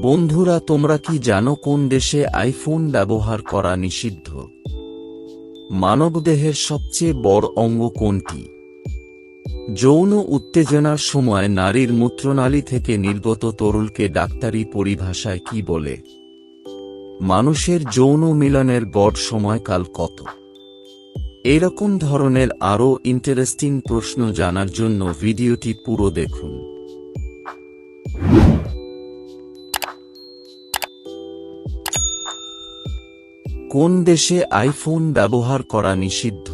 বন্ধুরা, তোমরা কি জানো কোন দেশে আইফোন ব্যবহার করা নিষিদ্ধ? মানবদেহের সবচেয়ে বড় অঙ্গ কোনটি? যৌন উত্তেজনার সময় নারীর মূত্রনালী থেকে নির্গত তরলকে ডাক্তারি পরিভাষায় কি বলে? মানুষের যৌন মিলনের গড় সময়কাল কত? এরকম ধরনের আরও ইন্টারেস্টিং প্রশ্ন জানার জন্য ভিডিওটি পুরো দেখুন। কোন দেশে আইফোন ব্যবহার করা নিষিদ্ধ?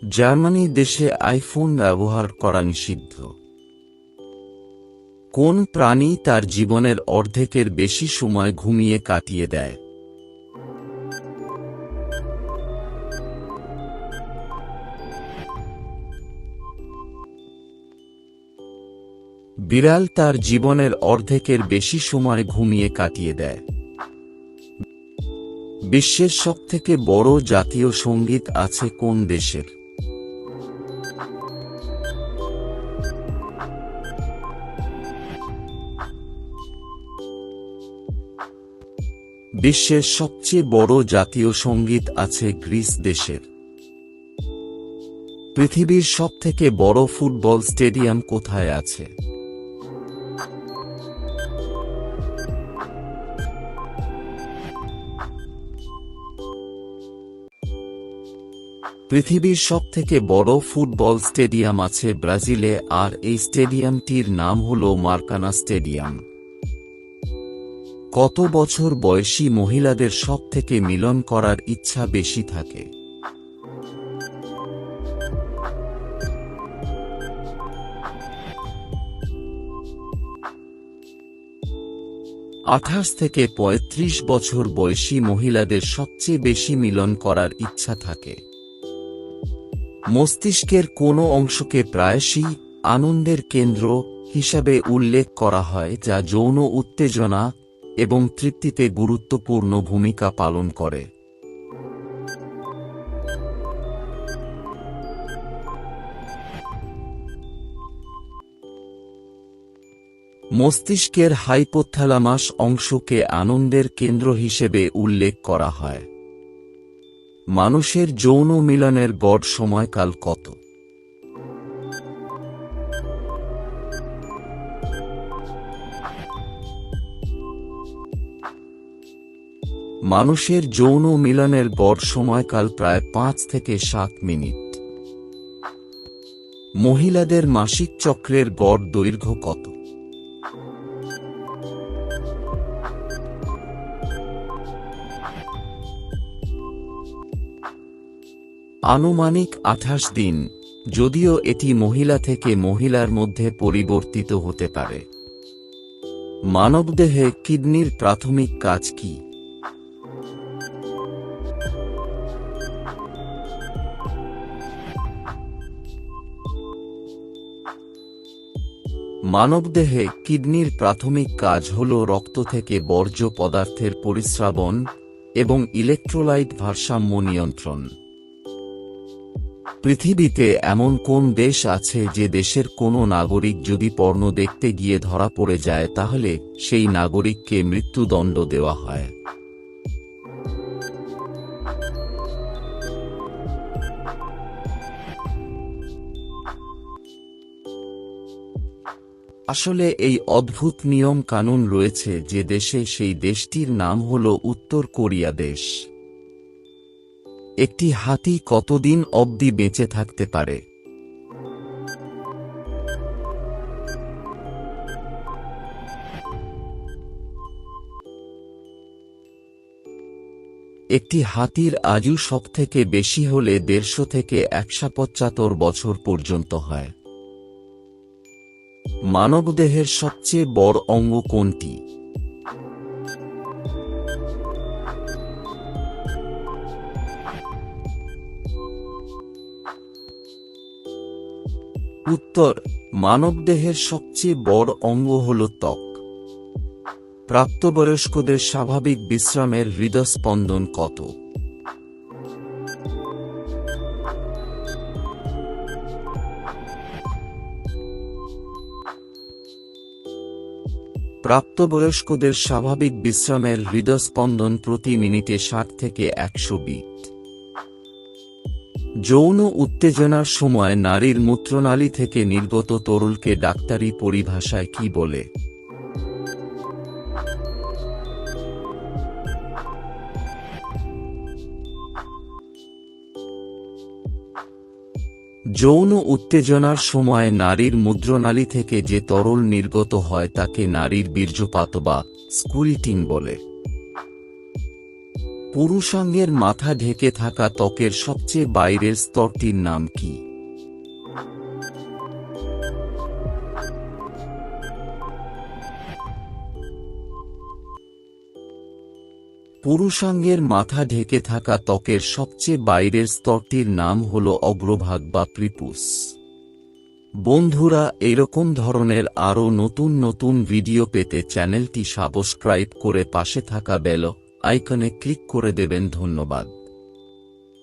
জার্মানি দেশে আইফোন ব্যবহার করা নিষিদ্ধ। কোন প্রাণী তার জীবনের অর্ধেকের বেশি সময় ঘুমিয়ে কাটিয়ে দেয়? বিড়াল তার জীবনের অর্ধেকের বেশি সময় ঘুমিয়ে কাটিয়ে দেয়। বিশ্বের সবথেকে বড় জাতীয় সঙ্গীত আছে কোন দেশের? বিশ্বের সবচেয়ে বড় জাতীয় সঙ্গীত আছে গ্রিস দেশের। পৃথিবীর সবথেকে বড় ফুটবল স্টেডিয়াম কোথায় আছে? পৃথিবীর সবথেকে বড় ফুটবল স্টেডিয়াম আছে ব্রাজিলে, আর এই স্টেডিয়ামটির নাম হল মারাকানা স্টেডিয়াম। কত বছর বয়সী মহিলাদের সবথেকে মিলন করার ইচ্ছা বেশি থাকে? 28 থেকে 35 বছর বয়সী মহিলাদের সবচেয়ে বেশি মিলন করার ইচ্ছা থাকে। মস্তিষ্কের কোনো অংশকে প্রায়শই আনন্দের কেন্দ্র হিসাবে উল্লেখ করা হয়, যা যৌন উত্তেজনা এবং তৃপ্তিতে গুরুত্বপূর্ণ ভূমিকা পালন করে। মস্তিষ্কের হাইপোথ্যালামাস অংশকে আনন্দের কেন্দ্র হিসেবে উল্লেখ করা হয়। মানুষের যৌন মিলনের গড় সময়কাল কত? মানুষের যৌন মিলনের গড় সময়কাল প্রায় 5 থেকে 7 মিনিট। মহিলাদের মাসিক চক্রের গড় দৈর্ঘ্য কত? আনুমানিক 28 দিন, যদিও এটি মহিলা থেকে মহিলার মধ্যে পরিবর্তিত হতে পারে। মানবদেহে কিডনির প্রাথমিক কাজ কি? মানবদেহে কিডনির প্রাথমিক কাজ হল রক্ত থেকে বর্জ্য পদার্থের পরিস্রাবন এবং ইলেকট্রোলাইট ভারসাম্য নিয়ন্ত্রণ। পৃথিবীতে এমন কোন দেশ আছে যে দেশের কোনো নাগরিক যদি পর্নো দেখতে গিয়ে ধরা পড়ে যায় তাহলে সেই নাগরিককে মৃত্যুদণ্ড দেওয়া হয়? আসলে এই অদ্ভুত নিয়ম কানুন রয়েছে যে দেশে, সেই দেশটির নাম হল উত্তর কোরিয়া দেশ। একটি হাতি কতদিন অবধি বেঁচে থাকতে পারে? একটি হাতির আয়ু সবথেকে বেশি হলে 150 থেকে 175 বছর পর্যন্ত হয়। মানবদেহের সবচেয়ে বড় অঙ্গ কোনটি? উত্তর: মানবদেহের সবচেয়ে বড় অঙ্গ হল ত্বক। প্রাপ্তবয়স্কদের স্বাভাবিক বিশ্রামের হৃদস্পন্দন কত? প্রাপ্তবয়স্কদের স্বাভাবিক বিশ্রামের হৃদস্পন্দন প্রতি মিনিটে 60 থেকে 100 বিট। যৌন উত্তেজনার সময় নারীর মূত্রনালী থেকে নির্গত তরলকে ডাক্তারি পরিভাষায় কি বলে? যৌন উত্তেজনার সময় নারীর মূত্রনালী থেকে যে তরল নির্গত হয় তাকে নারীর বীর্যপাত বা স্কুইল্টিং বলে। পুরুষাঙ্গের মাথা ঢেকে থাকা ত্বকের সবচেয়ে বাইরের স্তরটির নাম কি? পুরুষাঙ্গের মাথা ঢেকে থাকা ত্বকের সবচেয়ে বাইরের স্তরটির নাম হল অগ্রভাগ বা প্রিপুস। বন্ধুরা, এরকম ধরনের আরও নতুন নতুন ভিডিও পেতে চ্যানেলটি সাবস্ক্রাইব করে পাশে থাকা বেল আইকনে ক্লিক করে দেবেন। ধন্যবাদ।